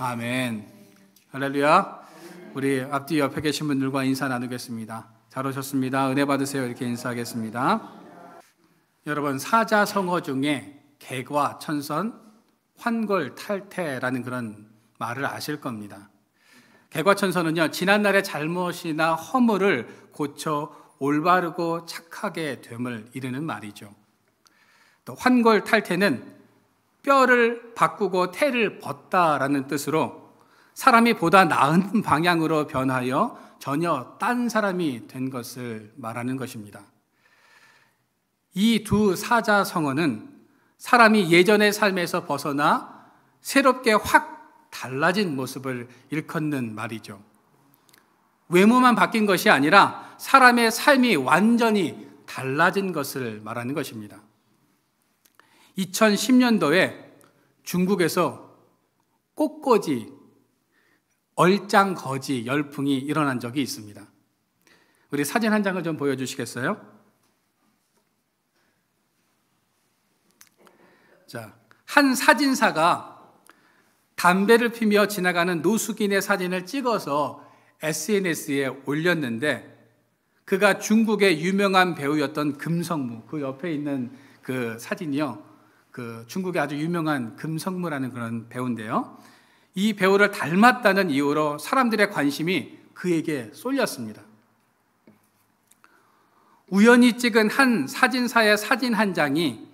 아멘. 할렐루야. 우리 앞뒤 옆에 계신 분들과 인사 나누겠습니다. 잘 오셨습니다. 은혜 받으세요. 이렇게 인사하겠습니다. 여러분, 사자성어 중에 개과천선, 환골탈태라는 그런 말을 아실 겁니다. 개과천선은요, 지난날의 잘못이나 허물을 고쳐 올바르고 착하게 됨을 이르는 말이죠. 또 환골탈태는 뼈를 바꾸고 태를 벗다라는 뜻으로 사람이 보다 나은 방향으로 변하여 전혀 딴 사람이 된 것을 말하는 것입니다. 이 두 사자성어는 사람이 예전의 삶에서 벗어나 새롭게 확 달라진 모습을 일컫는 말이죠. 외모만 바뀐 것이 아니라 사람의 삶이 완전히 달라진 것을 말하는 것입니다. 2010년도에 중국에서 꽃꽂이, 얼짱거지 열풍이 일어난 적이 있습니다. 우리 사진 한 장을 좀 보여주시겠어요? 자, 한 사진사가 담배를 피며 지나가는 노숙인의 사진을 찍어서 SNS에 올렸는데, 그가 중국의 유명한 배우였던 금성무, 그 옆에 있는 그 사진이요, 그 중국의 아주 유명한 금성무라는 그런 배우인데요, 이 배우를 닮았다는 이유로 사람들의 관심이 그에게 쏠렸습니다. 우연히 찍은 한 사진사의 사진 한 장이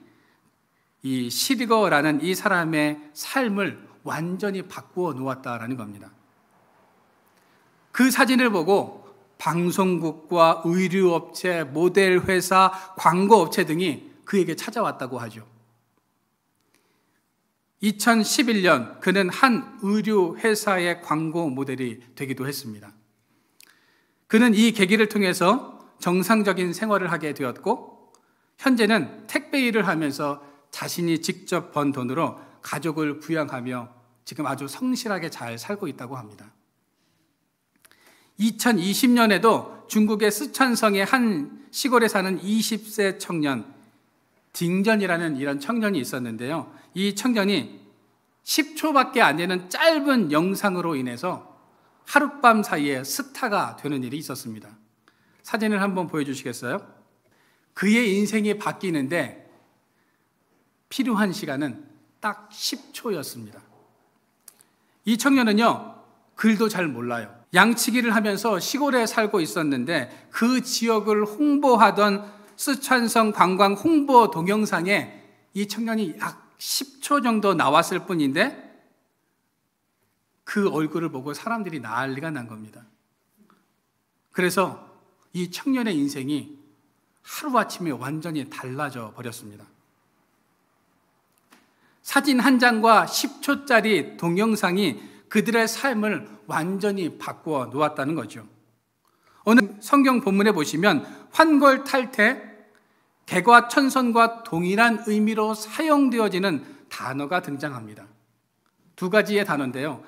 이 시리거라는 이 사람의 삶을 완전히 바꾸어 놓았다라는 겁니다. 그 사진을 보고 방송국과 의류업체, 모델회사, 광고업체 등이 그에게 찾아왔다고 하죠. 2011년 그는 한 의류회사의 광고 모델이 되기도 했습니다. 그는 이 계기를 통해서 정상적인 생활을 하게 되었고, 현재는 택배 일을 하면서 자신이 직접 번 돈으로 가족을 부양하며 지금 아주 성실하게 잘 살고 있다고 합니다. 2020년에도 중국의 쓰촨성의 한 시골에 사는 20세 청년, 딩전이라는 이런 청년이 있었는데요, 이 청년이 10초밖에 안 되는 짧은 영상으로 인해서 하룻밤 사이에 스타가 되는 일이 있었습니다. 사진을 한번 보여주시겠어요? 그의 인생이 바뀌는데 필요한 시간은 딱 10초였습니다. 이 청년은요, 글도 잘 몰라요. 양치기를 하면서 시골에 살고 있었는데 그 지역을 홍보하던 쓰촨성 관광 홍보 동영상에 이 청년이 약 10초 정도 나왔을 뿐인데 그 얼굴을 보고 사람들이 난리가 난 겁니다. 그래서 이 청년의 인생이 하루아침에 완전히 달라져 버렸습니다. 사진 한 장과 10초짜리 동영상이 그들의 삶을 완전히 바꾸어 놓았다는 거죠. 오늘 성경 본문에 보시면 환골탈태, 개과천선과 동일한 의미로 사용되어지는 단어가 등장합니다. 두 가지의 단어인데요,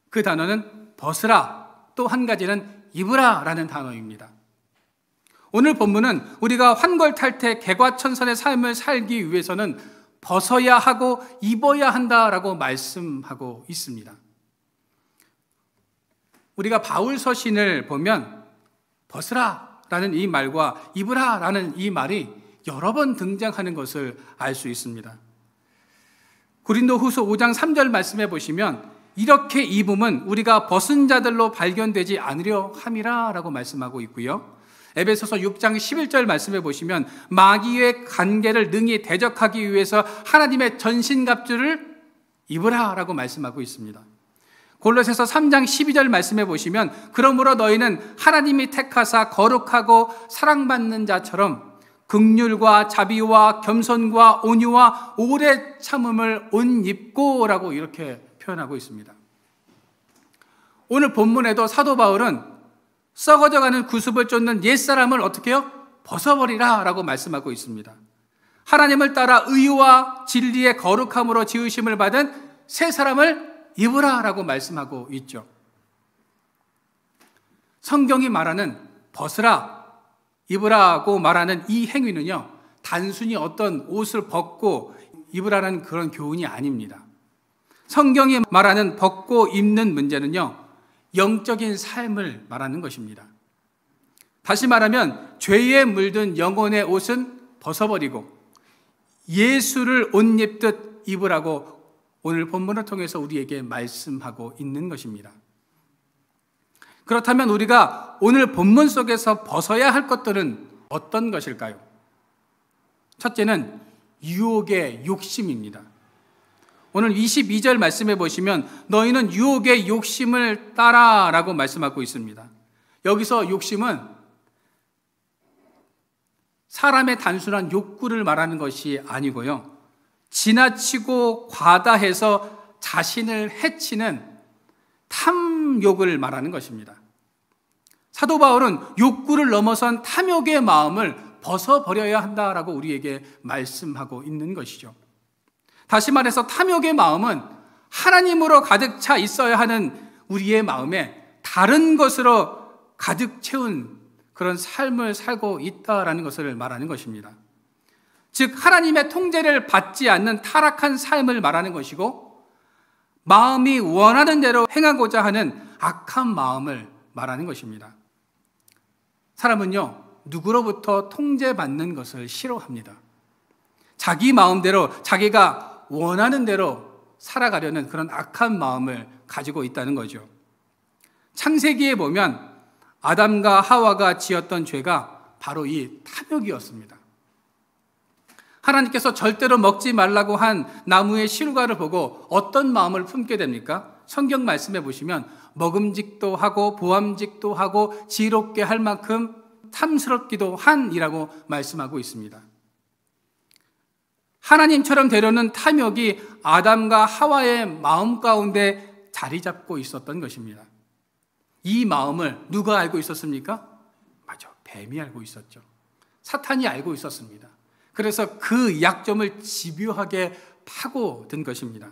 그 단어는 벗으라, 또 한 가지는 입으라 라는 단어입니다. 오늘 본문은 우리가 환골탈태, 개과천선의 삶을 살기 위해서는 벗어야 하고 입어야 한다라고 말씀하고 있습니다. 우리가 바울 서신을 보면 벗으라 라는 이 말과 입으라 라는 이 말이 여러 번 등장하는 것을 알 수 있습니다. 고린도후서 5장 3절 말씀해 보시면 이렇게 입음은 우리가 벗은 자들로 발견되지 않으려 함이라 라고 말씀하고 있고요. 에베소서 6장 11절 말씀해 보시면 마귀의 관계를 능히 대적하기 위해서 하나님의 전신갑주를 입으라 라고 말씀하고 있습니다. 골로새서 3장 12절 말씀해 보시면 그러므로 너희는 하나님이 택하사 거룩하고 사랑받는 자처럼 긍휼과 자비와 겸손과 온유와 오래 참음을 옷 입고 라고 이렇게 표현하고 있습니다. 오늘 본문에도 사도 바울은 썩어져가는 구습을 쫓는 옛사람을 어떻게 해요? 벗어버리라 라고 말씀하고 있습니다. 하나님을 따라 의와 진리의 거룩함으로 지으심을 받은 새 사람을 입으라 라고 말씀하고 있죠. 성경이 말하는 벗으라, 입으라고 말하는 이 행위는요, 단순히 어떤 옷을 벗고 입으라는 그런 교훈이 아닙니다. 성경이 말하는 벗고 입는 문제는요, 영적인 삶을 말하는 것입니다. 다시 말하면 죄에 물든 영혼의 옷은 벗어버리고 예수를 옷 입듯 입으라고 오늘 본문을 통해서 우리에게 말씀하고 있는 것입니다. 그렇다면 우리가 오늘 본문 속에서 벗어야 할 것들은 어떤 것일까요? 첫째는 유혹의 욕심입니다. 오늘 22절 말씀해 보시면 너희는 유혹의 욕심을 따라라고 말씀하고 있습니다. 여기서 욕심은 사람의 단순한 욕구를 말하는 것이 아니고요, 지나치고 과다해서 자신을 해치는 탐욕을 말하는 것입니다. 사도 바울은 욕구를 넘어선 탐욕의 마음을 벗어버려야 한다라고 우리에게 말씀하고 있는 것이죠. 다시 말해서 탐욕의 마음은 하나님으로 가득 차 있어야 하는 우리의 마음에 다른 것으로 가득 채운 그런 삶을 살고 있다라는 것을 말하는 것입니다. 즉 하나님의 통제를 받지 않는 타락한 삶을 말하는 것이고, 마음이 원하는 대로 행하고자 하는 악한 마음을 말하는 것입니다. 사람은요, 누구로부터 통제받는 것을 싫어합니다. 자기 마음대로 자기가 원하는 대로 살아가려는 그런 악한 마음을 가지고 있다는 거죠. 창세기에 보면 아담과 하와가 지었던 죄가 바로 이 탐욕이었습니다. 하나님께서 절대로 먹지 말라고 한 나무의 실과를 보고 어떤 마음을 품게 됩니까? 성경 말씀해 보시면 먹음직도 하고 보암직도 하고 지롭게 할 만큼 탐스럽기도 한이라고 말씀하고 있습니다. 하나님처럼 되려는 탐욕이 아담과 하와의 마음 가운데 자리 잡고 있었던 것입니다. 이 마음을 누가 알고 있었습니까? 맞아, 뱀이 알고 있었죠. 사탄이 알고 있었습니다. 그래서 그 약점을 집요하게 파고든 것입니다.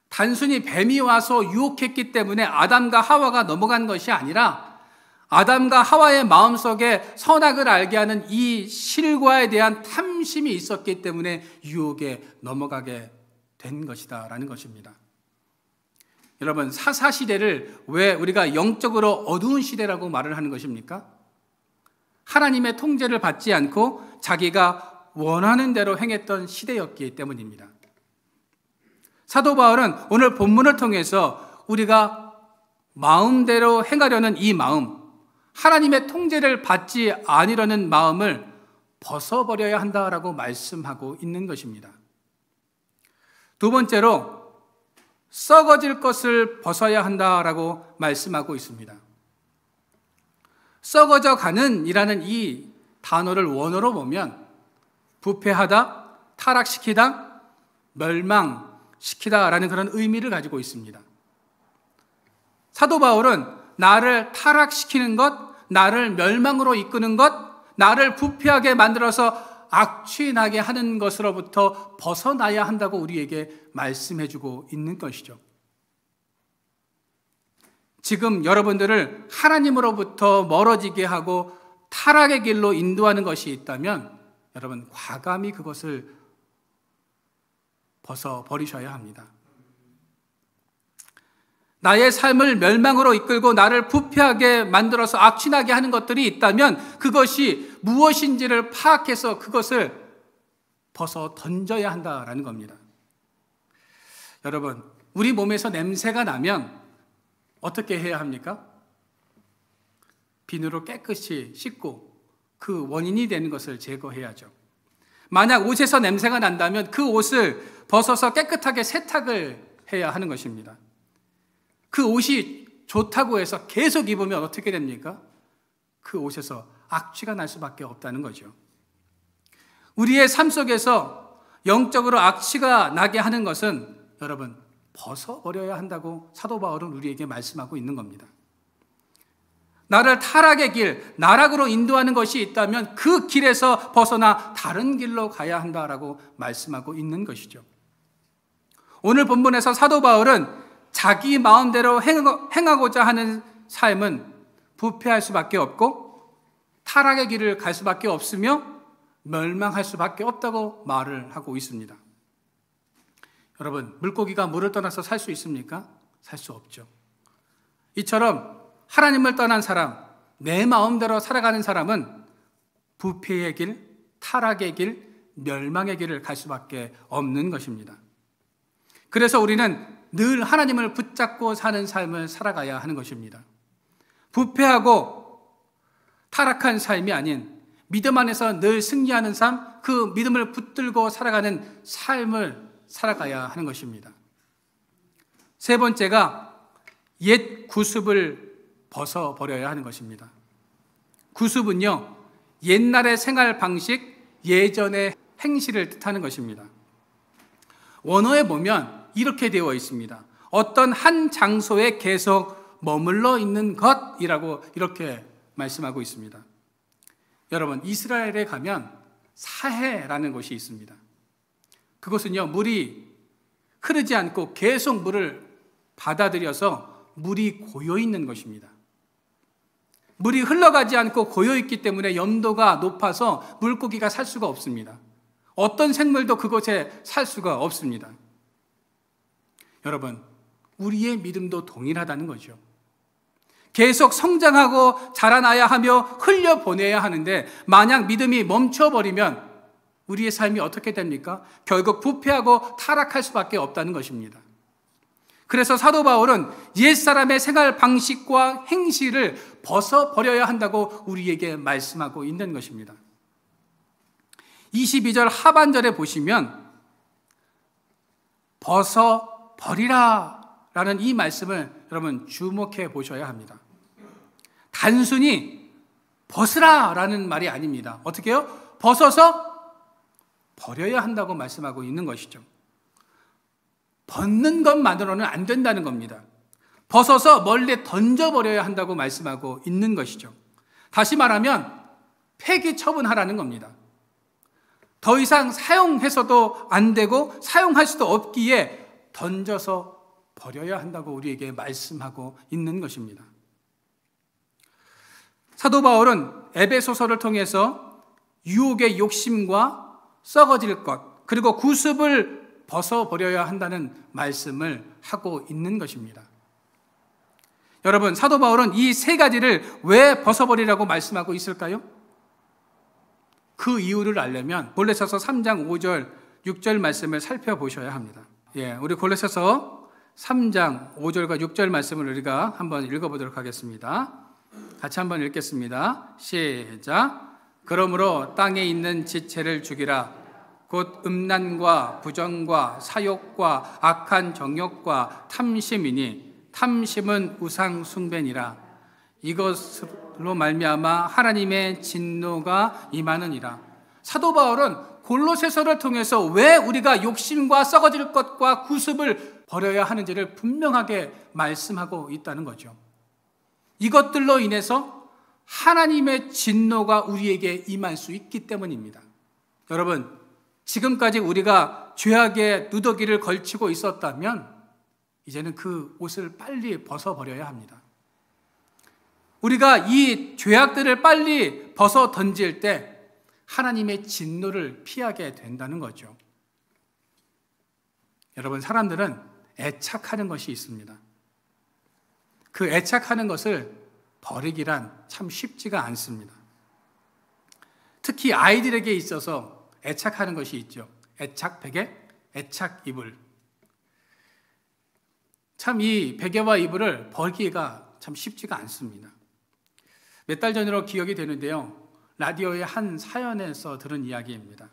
단순히 뱀이 와서 유혹했기 때문에 아담과 하와가 넘어간 것이 아니라 아담과 하와의 마음속에 선악을 알게 하는 이 실과에 대한 탐심이 있었기 때문에 유혹에 넘어가게 된 것이다라는 것입니다. 여러분, 사사시대를 왜 우리가 영적으로 어두운 시대라고 말을 하는 것입니까? 하나님의 통제를 받지 않고 자기가 원하는 대로 행했던 시대였기 때문입니다. 사도 바울은 오늘 본문을 통해서 우리가 마음대로 행하려는 이 마음, 하나님의 통제를 받지 않으려는 마음을 벗어버려야 한다라고 말씀하고 있는 것입니다. 두 번째로 썩어질 것을 벗어야 한다라고 말씀하고 있습니다. 썩어져 가는 이라는 이 단어를 원어로 보면 부패하다, 타락시키다, 멸망시키다라는 그런 의미를 가지고 있습니다. 사도 바울은 나를 타락시키는 것, 나를 멸망으로 이끄는 것, 나를 부패하게 만들어서 악취나게 하는 것으로부터 벗어나야 한다고 우리에게 말씀해주고 있는 것이죠. 지금 여러분들을 하나님으로부터 멀어지게 하고 타락의 길로 인도하는 것이 있다면 여러분 과감히 그것을 벗어버리셔야 합니다. 나의 삶을 멸망으로 이끌고 나를 부패하게 만들어서 악취나게 하는 것들이 있다면 그것이 무엇인지를 파악해서 그것을 벗어 던져야 한다라는 겁니다. 여러분, 우리 몸에서 냄새가 나면 어떻게 해야 합니까? 비누로 깨끗이 씻고 그 원인이 되는 것을 제거해야죠. 만약 옷에서 냄새가 난다면 그 옷을 벗어서 깨끗하게 세탁을 해야 하는 것입니다. 그 옷이 좋다고 해서 계속 입으면 어떻게 됩니까? 그 옷에서 악취가 날 수밖에 없다는 거죠. 우리의 삶 속에서 영적으로 악취가 나게 하는 것은 여러분 벗어버려야 한다고 사도 바울은 우리에게 말씀하고 있는 겁니다. 나를 타락의 길, 나락으로 인도하는 것이 있다면 그 길에서 벗어나 다른 길로 가야 한다라고 말씀하고 있는 것이죠. 오늘 본문에서 사도 바울은 자기 마음대로 행하고자 하는 삶은 부패할 수밖에 없고 타락의 길을 갈 수밖에 없으며 멸망할 수밖에 없다고 말을 하고 있습니다. 여러분, 물고기가 물을 떠나서 살 수 있습니까? 살 수 없죠. 이처럼 하나님을 떠난 사람, 내 마음대로 살아가는 사람은 부패의 길, 타락의 길, 멸망의 길을 갈 수밖에 없는 것입니다. 그래서 우리는 늘 하나님을 붙잡고 사는 삶을 살아가야 하는 것입니다. 부패하고 타락한 삶이 아닌 믿음 안에서 늘 승리하는 삶, 그 믿음을 붙들고 살아가는 삶을 살아가야 하는 것입니다. 세 번째가 옛 구습을 벗어버려야 하는 것입니다. 구습은요, 옛날의 생활 방식, 예전의 행실을 뜻하는 것입니다. 원어에 보면 이렇게 되어 있습니다. 어떤 한 장소에 계속 머물러 있는 것이라고 이렇게 말씀하고 있습니다. 여러분, 이스라엘에 가면 사해라는 곳이 있습니다. 그것은요, 물이 흐르지 않고 계속 물을 받아들여서 물이 고여 있는 것입니다. 물이 흘러가지 않고 고여 있기 때문에 염도가 높아서 물고기가 살 수가 없습니다. 어떤 생물도 그곳에 살 수가 없습니다. 여러분, 우리의 믿음도 동일하다는 거죠. 계속 성장하고 자라나야 하며 흘려보내야 하는데 만약 믿음이 멈춰버리면 우리의 삶이 어떻게 됩니까? 결국 부패하고 타락할 수밖에 없다는 것입니다. 그래서 사도 바울은 옛사람의 생활 방식과 행실을 벗어버려야 한다고 우리에게 말씀하고 있는 것입니다. 22절 하반절에 보시면 벗어버리라 라는 이 말씀을 여러분 주목해 보셔야 합니다. 단순히 벗으라 라는 말이 아닙니다. 어떻게 해요? 벗어서 버려야 한다고 말씀하고 있는 것이죠. 벗는 것만으로는 안 된다는 겁니다. 벗어서 멀리 던져버려야 한다고 말씀하고 있는 것이죠. 다시 말하면 폐기 처분하라는 겁니다. 더 이상 사용해서도 안 되고 사용할 수도 없기에 던져서 버려야 한다고 우리에게 말씀하고 있는 것입니다. 사도 바울은 에베소서를 통해서 유혹의 욕심과 썩어질 것, 그리고 구습을 벗어버려야 한다는 말씀을 하고 있는 것입니다. 여러분, 사도 바울은 이 세 가지를 왜 벗어버리라고 말씀하고 있을까요? 그 이유를 알려면 골로새서 3장 5절, 6절 말씀을 살펴보셔야 합니다. 우리 골로새서 3장 5절과 6절 말씀을 우리가 한번 읽어보도록 하겠습니다. 같이 한번 읽겠습니다. 시작. 그러므로 땅에 있는 지체를 죽이라. 곧 음란과 부정과 사욕과 악한 정욕과 탐심이니 탐심은 우상 숭배니라. 이것으로 말미암아 하나님의 진노가 임하느니라. 사도 바울은 골로새서를 통해서 왜 우리가 욕심과 썩어질 것과 구습을 버려야 하는지를 분명하게 말씀하고 있다는 거죠. 이것들로 인해서 하나님의 진노가 우리에게 임할 수 있기 때문입니다. 여러분, 지금까지 우리가 죄악의 누더기를 걸치고 있었다면 이제는 그 옷을 빨리 벗어버려야 합니다. 우리가 이 죄악들을 빨리 벗어 던질 때 하나님의 진노를 피하게 된다는 거죠. 여러분, 사람들은 애착하는 것이 있습니다. 그 애착하는 것을 버리기란 참 쉽지가 않습니다. 특히 아이들에게 있어서 애착하는 것이 있죠. 애착 베개, 애착 이불. 참 이 베개와 이불을 버리기가 참 쉽지가 않습니다. 몇 달 전으로 기억이 되는데요. 라디오의 한 사연에서 들은 이야기입니다.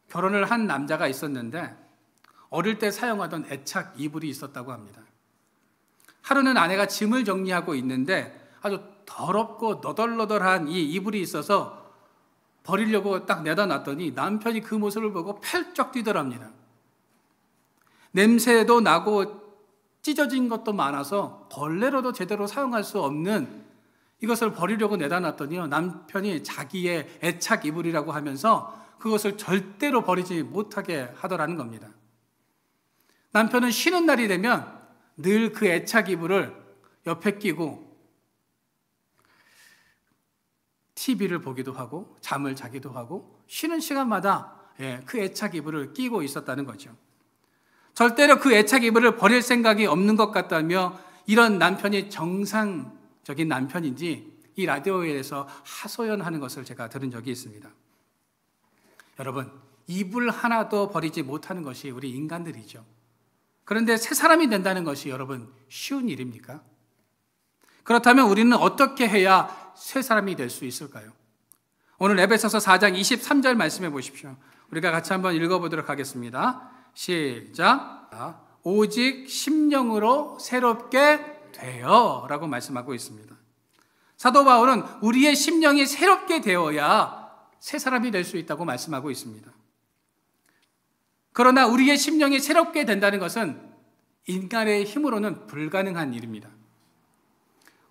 결혼을 한 남자가 있었는데 어릴 때 사용하던 애착 이불이 있었다고 합니다. 하루는 아내가 짐을 정리하고 있는데 아주 더럽고 너덜너덜한 이 이불이 있어서 버리려고 딱 내다 놨더니 남편이 그 모습을 보고 펄쩍 뛰더랍니다. 냄새도 나고 찢어진 것도 많아서 걸레로도 제대로 사용할 수 없는 이것을 버리려고 내다 놨더니요, 남편이 자기의 애착 이불이라고 하면서 그것을 절대로 버리지 못하게 하더라는 겁니다. 남편은 쉬는 날이 되면 늘 그 애착 이불을 옆에 끼고 TV를 보기도 하고 잠을 자기도 하고 쉬는 시간마다 그 애착 이불을 끼고 있었다는 거죠. 절대로 그 애착 이불을 버릴 생각이 없는 것 같다며 이런 남편이 정상적인 남편인지 이 라디오에서 하소연하는 것을 제가 들은 적이 있습니다. 여러분, 이불 하나도 버리지 못하는 것이 우리 인간들이죠. 그런데 새 사람이 된다는 것이 여러분 쉬운 일입니까? 그렇다면 우리는 어떻게 해야 새 사람이 될 수 있을까요? 오늘 에베소서 4장 23절 말씀해 보십시오. 우리가 같이 한번 읽어보도록 하겠습니다. 시작. 오직 심령으로 새롭게 되어 라고 말씀하고 있습니다. 사도 바울은 우리의 심령이 새롭게 되어야 새 사람이 될 수 있다고 말씀하고 있습니다. 그러나 우리의 심령이 새롭게 된다는 것은 인간의 힘으로는 불가능한 일입니다.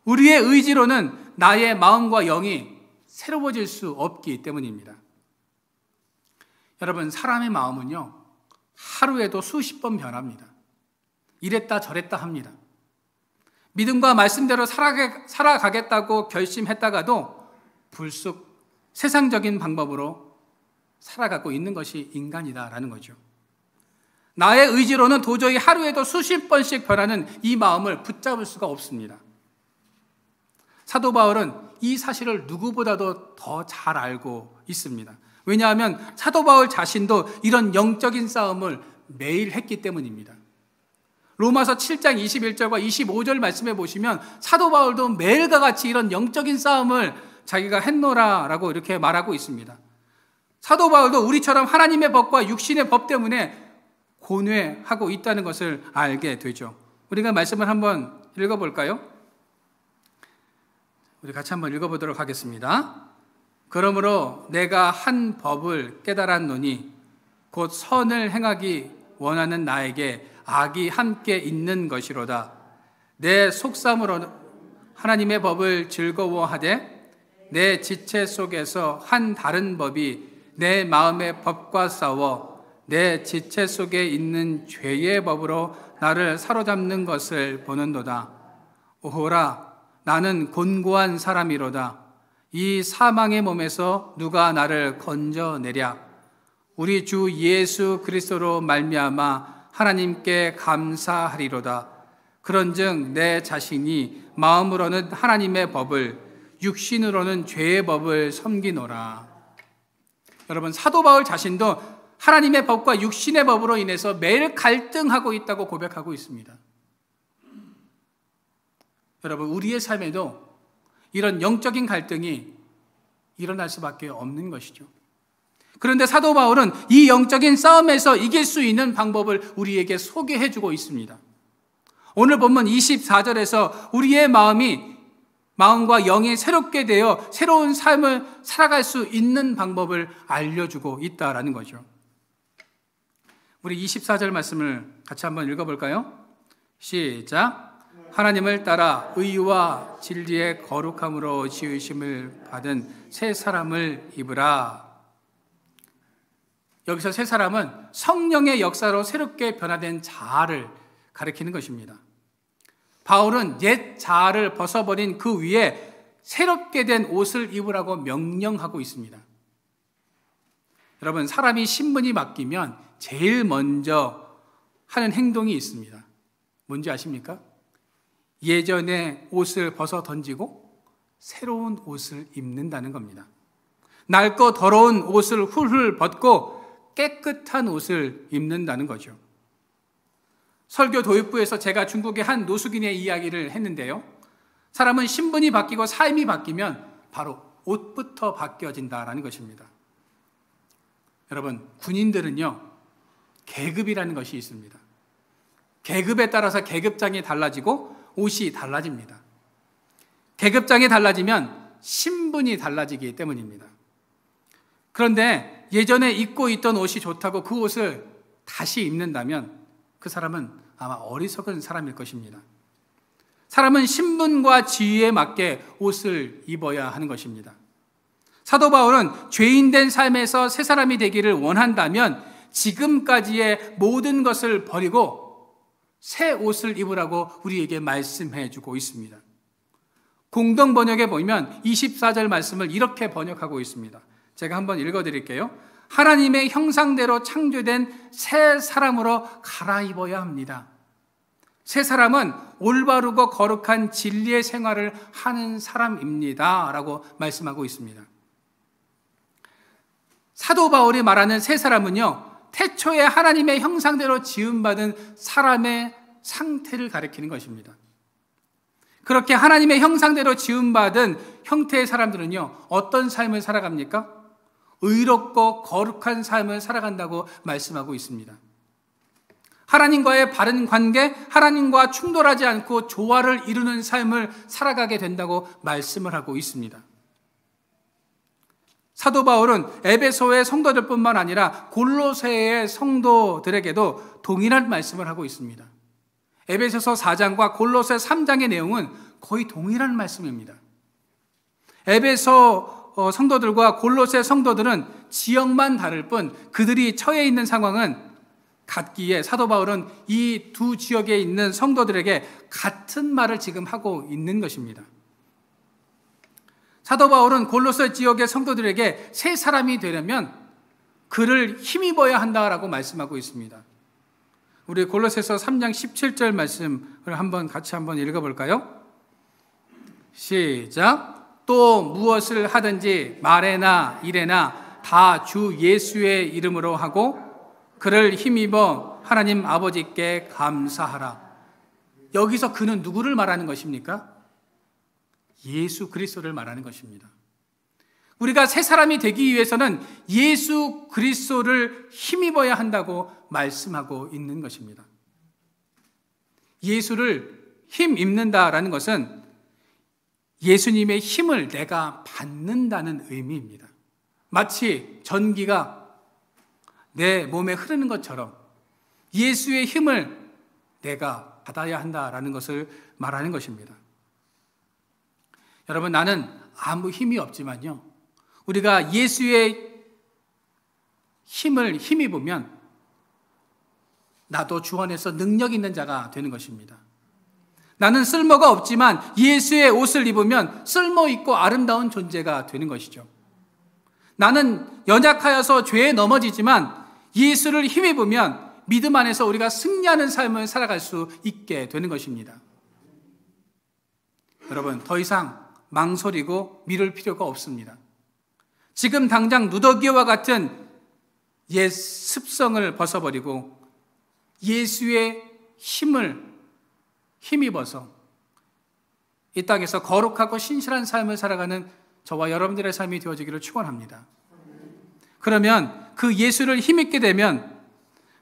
우리의 의지로는 나의 마음과 영이 새로워질 수 없기 때문입니다. 여러분, 사람의 마음은요, 하루에도 수십 번 변합니다. 이랬다 저랬다 합니다. 믿음과 말씀대로 살아가겠다고 결심했다가도 불쑥 세상적인 방법으로 살아가고 있는 것이 인간이다라는 거죠. 나의 의지로는 도저히 하루에도 수십 번씩 변하는 이 마음을 붙잡을 수가 없습니다. 사도 바울은 이 사실을 누구보다도 더 잘 알고 있습니다. 왜냐하면 사도 바울 자신도 이런 영적인 싸움을 매일 했기 때문입니다. 로마서 7장 21절과 25절 말씀해 보시면 사도 바울도 매일과 같이 이런 영적인 싸움을 자기가 했노라라고 이렇게 말하고 있습니다. 사도 바울도 우리처럼 하나님의 법과 육신의 법 때문에 고뇌하고 있다는 것을 알게 되죠. 우리가 말씀을 한번 읽어볼까요? 우리 같이 한번 읽어보도록 하겠습니다. 그러므로 내가 한 법을 깨달았노니 곧 선을 행하기 원하는 나에게 악이 함께 있는 것이로다. 내 속삼으로 하나님의 법을 즐거워하되 내 지체 속에서 한 다른 법이 내 마음의 법과 싸워 내 지체 속에 있는 죄의 법으로 나를 사로잡는 것을 보는도다. 오호라, 나는 곤고한 사람이로다. 이 사망의 몸에서 누가 나를 건져내랴. 우리 주 예수 그리스도로 말미암아 하나님께 감사하리로다. 그런즉 내 자신이 마음으로는 하나님의 법을, 육신으로는 죄의 법을 섬기노라. 여러분, 사도 바울 자신도 하나님의 법과 육신의 법으로 인해서 매일 갈등하고 있다고 고백하고 있습니다. 여러분, 우리의 삶에도 이런 영적인 갈등이 일어날 수밖에 없는 것이죠. 그런데 사도 바울은 이 영적인 싸움에서 이길 수 있는 방법을 우리에게 소개해 주고 있습니다. 오늘 본문 24절에서 우리의 마음과 영이 새롭게 되어 새로운 삶을 살아갈 수 있는 방법을 알려주고 있다라는 거죠. 우리 24절 말씀을 같이 한번 읽어볼까요? 시작. 하나님을 따라 의와 진리의 거룩함으로 지으심을 받은 새 사람을 입으라. 여기서 새 사람은 성령의 역사로 새롭게 변화된 자아를 가리키는 것입니다. 바울은 옛 자아를 벗어버린 그 위에 새롭게 된 옷을 입으라고 명령하고 있습니다. 여러분, 사람이 신분이 바뀌면 제일 먼저 하는 행동이 있습니다. 뭔지 아십니까? 예전의 옷을 벗어 던지고 새로운 옷을 입는다는 겁니다. 낡고 더러운 옷을 훌훌 벗고 깨끗한 옷을 입는다는 거죠. 설교 도입부에서 제가 중국의 한 노숙인의 이야기를 했는데요. 사람은 신분이 바뀌고 삶이 바뀌면 바로 옷부터 바뀌어진다라는 것입니다. 여러분, 군인들은요, 계급이라는 것이 있습니다. 계급에 따라서 계급장이 달라지고 옷이 달라집니다. 계급장이 달라지면 신분이 달라지기 때문입니다. 그런데 예전에 입고 있던 옷이 좋다고 그 옷을 다시 입는다면 그 사람은 아마 어리석은 사람일 것입니다. 사람은 신분과 지위에 맞게 옷을 입어야 하는 것입니다. 사도 바울은 죄인된 삶에서 새 사람이 되기를 원한다면 지금까지의 모든 것을 버리고 새 옷을 입으라고 우리에게 말씀해 주고 있습니다. 공동 번역에 보면 24절 말씀을 이렇게 번역하고 있습니다. 제가 한번 읽어드릴게요. 하나님의 형상대로 창조된 새 사람으로 갈아입어야 합니다. 새 사람은 올바르고 거룩한 진리의 생활을 하는 사람입니다 라고 말씀하고 있습니다. 사도 바울이 말하는 새 사람은요, 태초에 하나님의 형상대로 지음받은 사람의 상태를 가리키는 것입니다. 그렇게 하나님의 형상대로 지음받은 형태의 사람들은요, 어떤 삶을 살아갑니까? 의롭고 거룩한 삶을 살아간다고 말씀하고 있습니다. 하나님과의 바른 관계, 하나님과 충돌하지 않고 조화를 이루는 삶을 살아가게 된다고 말씀을 하고 있습니다. 사도 바울은 에베소의 성도들뿐만 아니라 골로새의 성도들에게도 동일한 말씀을 하고 있습니다. 에베소서 4장과 골로새 3장의 내용은 거의 동일한 말씀입니다. 에베소 성도들과 골로새 성도들은 지역만 다를 뿐 그들이 처해 있는 상황은 같기에 사도 바울은 이 두 지역에 있는 성도들에게 같은 말을 지금 하고 있는 것입니다. 사도 바울은 골로새 지역의 성도들에게 새 사람이 되려면 그를 힘입어야 한다라고 말씀하고 있습니다. 우리 골로새서 3장 17절 말씀을 같이 한번 읽어볼까요? 시작. 또 무엇을 하든지 말에나 일에나 다 주 예수의 이름으로 하고 그를 힘입어 하나님 아버지께 감사하라. 여기서 그는 누구를 말하는 것입니까? 예수 그리스도를 말하는 것입니다. 우리가 새 사람이 되기 위해서는 예수 그리스도를 힘입어야 한다고 말씀하고 있는 것입니다. 예수를 힘입는다라는 것은 예수님의 힘을 내가 받는다는 의미입니다. 마치 전기가 내 몸에 흐르는 것처럼 예수의 힘을 내가 받아야 한다라는 것을 말하는 것입니다. 여러분, 나는 아무 힘이 없지만요, 우리가 예수의 힘을 힘입으면 나도 주 안에서 능력 있는 자가 되는 것입니다. 나는 쓸모가 없지만 예수의 옷을 입으면 쓸모 있고 아름다운 존재가 되는 것이죠. 나는 연약하여서 죄에 넘어지지만 예수를 힘입으면 믿음 안에서 우리가 승리하는 삶을 살아갈 수 있게 되는 것입니다. 여러분, 더 이상 망설이고 미룰 필요가 없습니다. 지금 당장 누더기와 같은 옛 습성을 벗어버리고 예수의 힘을 힘입어서 이 땅에서 거룩하고 신실한 삶을 살아가는 저와 여러분들의 삶이 되어지기를 축원합니다. 그러면 그 예수를 힘입게 되면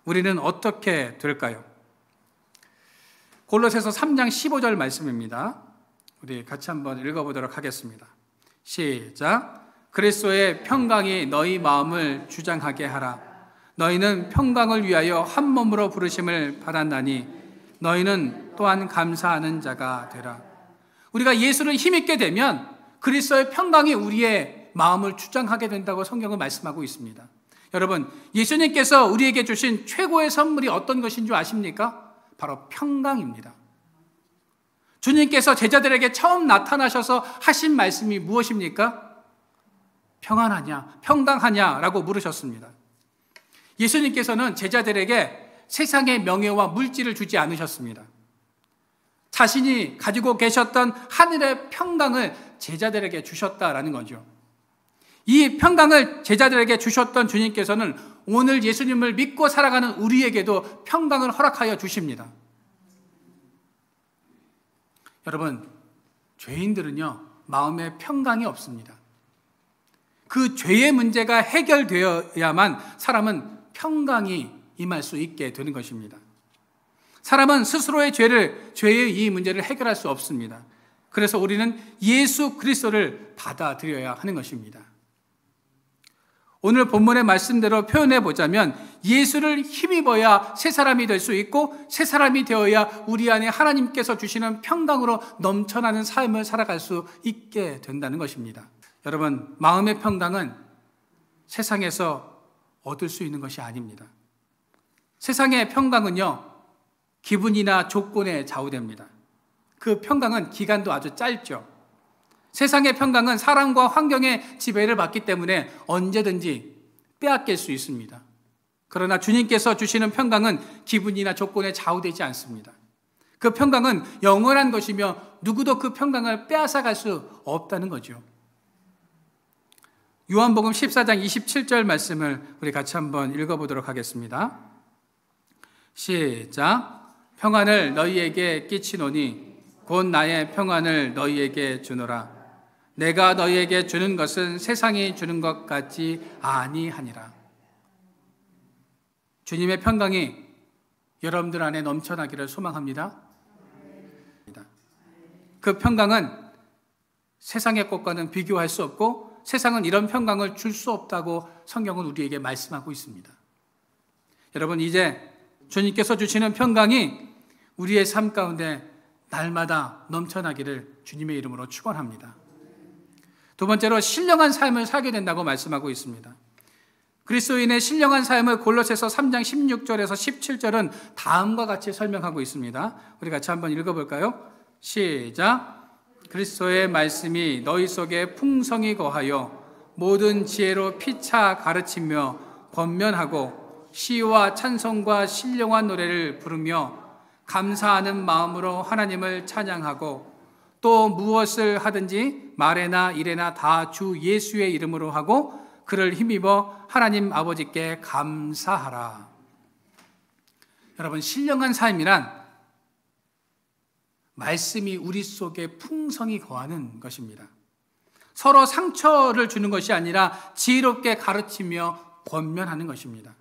우리는 어떻게 될까요? 골로새서 3장 15절 말씀입니다. 우리 같이 한번 읽어보도록 하겠습니다. 시작. 그리스도의 평강이 너희 마음을 주장하게 하라. 너희는 평강을 위하여 한 몸으로 부르심을 받았나니 너희는 또한 감사하는 자가 되라. 우리가 예수를 힘입게 되면 그리스도의 평강이 우리의 마음을 주장하게 된다고 성경은 말씀하고 있습니다. 여러분, 예수님께서 우리에게 주신 최고의 선물이 어떤 것인 줄 아십니까? 바로 평강입니다. 주님께서 제자들에게 처음 나타나셔서 하신 말씀이 무엇입니까? 평안하냐, 평강하냐라고 물으셨습니다. 예수님께서는 제자들에게 세상의 명예와 물질을 주지 않으셨습니다. 자신이 가지고 계셨던 하늘의 평강을 제자들에게 주셨다라는 거죠. 이 평강을 제자들에게 주셨던 주님께서는 오늘 예수님을 믿고 살아가는 우리에게도 평강을 허락하여 주십니다. 여러분, 죄인들은요, 마음에 평강이 없습니다. 그 죄의 문제가 해결되어야만 사람은 평강이 임할 수 있게 되는 것입니다. 사람은 스스로의 죄의 이 문제를 해결할 수 없습니다. 그래서 우리는 예수 그리스도를 받아들여야 하는 것입니다. 오늘 본문의 말씀대로 표현해 보자면 예수를 힘입어야 새 사람이 될 수 있고 새 사람이 되어야 우리 안에 하나님께서 주시는 평강으로 넘쳐나는 삶을 살아갈 수 있게 된다는 것입니다. 여러분, 마음의 평강은 세상에서 얻을 수 있는 것이 아닙니다. 세상의 평강은요, 기분이나 조건에 좌우됩니다. 그 평강은 기간도 아주 짧죠. 세상의 평강은 사람과 환경의 지배를 받기 때문에 언제든지 빼앗길 수 있습니다. 그러나 주님께서 주시는 평강은 기분이나 조건에 좌우되지 않습니다. 그 평강은 영원한 것이며 누구도 그 평강을 빼앗아갈 수 없다는 거죠. 요한복음 14장 27절 말씀을 우리 같이 한번 읽어보도록 하겠습니다. 시작. 평안을 너희에게 끼치노니 곧 나의 평안을 너희에게 주노라. 내가 너희에게 주는 것은 세상이 주는 것 같지 아니하니라. 주님의 평강이 여러분들 안에 넘쳐나기를 소망합니다. 그 평강은 세상의 것과는 비교할 수 없고 세상은 이런 평강을 줄 수 없다고 성경은 우리에게 말씀하고 있습니다. 여러분, 이제 주님께서 주시는 평강이 우리의 삶 가운데 날마다 넘쳐나기를 주님의 이름으로 축원합니다. 두 번째로 신령한 삶을 살게 된다고 말씀하고 있습니다. 그리스도인의 신령한 삶을 골로새서 3장 16절에서 17절은 다음과 같이 설명하고 있습니다. 우리 같이 한번 읽어볼까요? 시작. 그리스도의 말씀이 너희 속에 풍성히 거하여 모든 지혜로 피차 가르치며 권면하고 시와 찬송과 신령한 노래를 부르며 감사하는 마음으로 하나님을 찬양하고 또 무엇을 하든지 말에나 일에나 다 주 예수의 이름으로 하고 그를 힘입어 하나님 아버지께 감사하라. 여러분, 신령한 삶이란 말씀이 우리 속에 풍성히 거하는 것입니다. 서로 상처를 주는 것이 아니라 지혜롭게 가르치며 권면하는 것입니다.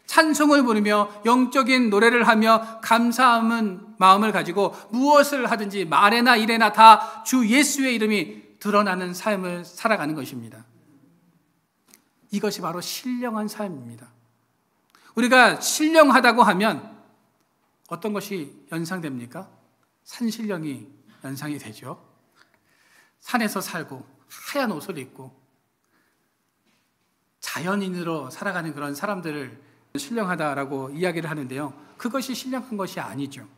찬송을 부르며 영적인 노래를 하며 감사하는 마음을 가지고 무엇을 하든지 말에나 일에나 다 주 예수의 이름이 드러나는 삶을 살아가는 것입니다. 이것이 바로 신령한 삶입니다. 우리가 신령하다고 하면 어떤 것이 연상됩니까? 산신령이 연상이 되죠. 산에서 살고 하얀 옷을 입고 자연인으로 살아가는 그런 사람들을 신령하다라고 이야기를 하는데요. 그것이 신령한 것이 아니죠.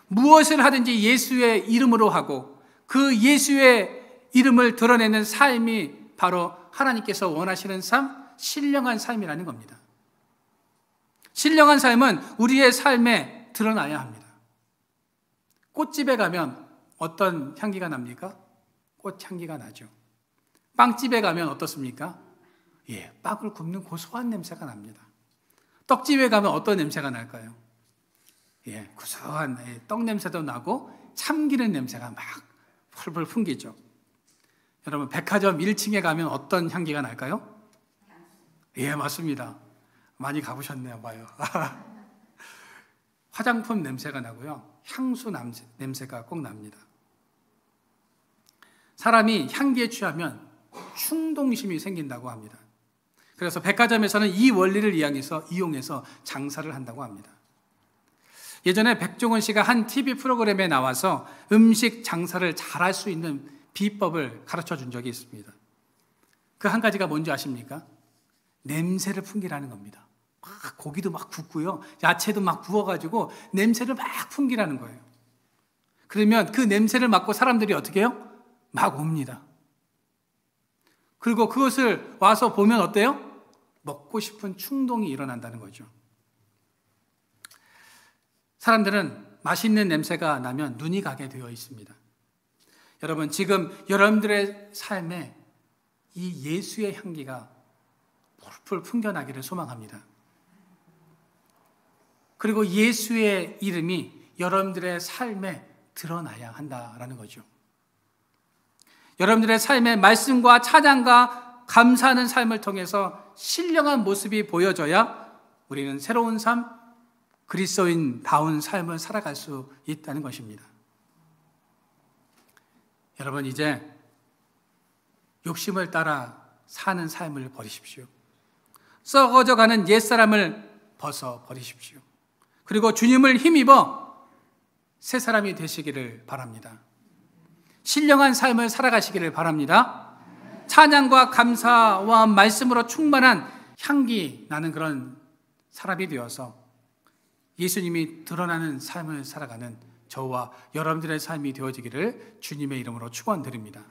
무엇을 하든지 예수의 이름으로 하고 그 예수의 이름을 드러내는 삶이 바로 하나님께서 원하시는 삶, 신령한 삶이라는 겁니다. 신령한 삶은 우리의 삶에 드러나야 합니다. 꽃집에 가면 어떤 향기가 납니까? 꽃향기가 나죠. 빵집에 가면 어떻습니까? 빵을 굽는 고소한 냄새가 납니다. 떡집에 가면 어떤 냄새가 날까요? 고소한 떡 냄새도 나고 참기름 냄새가 막 펄펄 풍기죠. 여러분, 백화점 1층에 가면 어떤 향기가 날까요? 맞습니다. 많이 가보셨네요, 봐요. 화장품 냄새가 나고요. 향수 냄새가 꼭 납니다. 사람이 향기에 취하면 충동심이 생긴다고 합니다. 그래서 백화점에서는 이 원리를 이용해서 장사를 한다고 합니다. 예전에 백종원 씨가 한 TV 프로그램에 나와서 음식 장사를 잘할 수 있는 비법을 가르쳐 준 적이 있습니다. 그 한 가지가 뭔지 아십니까? 냄새를 풍기라는 겁니다. 고기도 막 굽고요. 야채도 막 구워가지고 냄새를 막 풍기라는 거예요. 그러면 그 냄새를 맡고 사람들이 어떻게 해요? 막 옵니다. 그리고 그것을 와서 보면 어때요? 먹고 싶은 충동이 일어난다는 거죠. 사람들은 맛있는 냄새가 나면 눈이 가게 되어 있습니다. 여러분, 지금 여러분들의 삶에 이 예수의 향기가 풀풀 풍겨나기를 소망합니다. 그리고 예수의 이름이 여러분들의 삶에 드러나야 한다라는 거죠. 여러분들의 삶에 말씀과 찬양과 감사하는 삶을 통해서 신령한 모습이 보여져야 우리는 새로운 삶, 그리스도인다운 삶을 살아갈 수 있다는 것입니다. 여러분, 이제 욕심을 따라 사는 삶을 버리십시오. 썩어져가는 옛사람을 벗어버리십시오. 그리고 주님을 힘입어 새 사람이 되시기를 바랍니다. 신령한 삶을 살아가시기를 바랍니다. 찬양과 감사와 말씀으로 충만한 향기 나는 그런 사람이 되어서 예수님이 드러나는 삶을 살아가는 저와 여러분들의 삶이 되어지기를 주님의 이름으로 축원드립니다.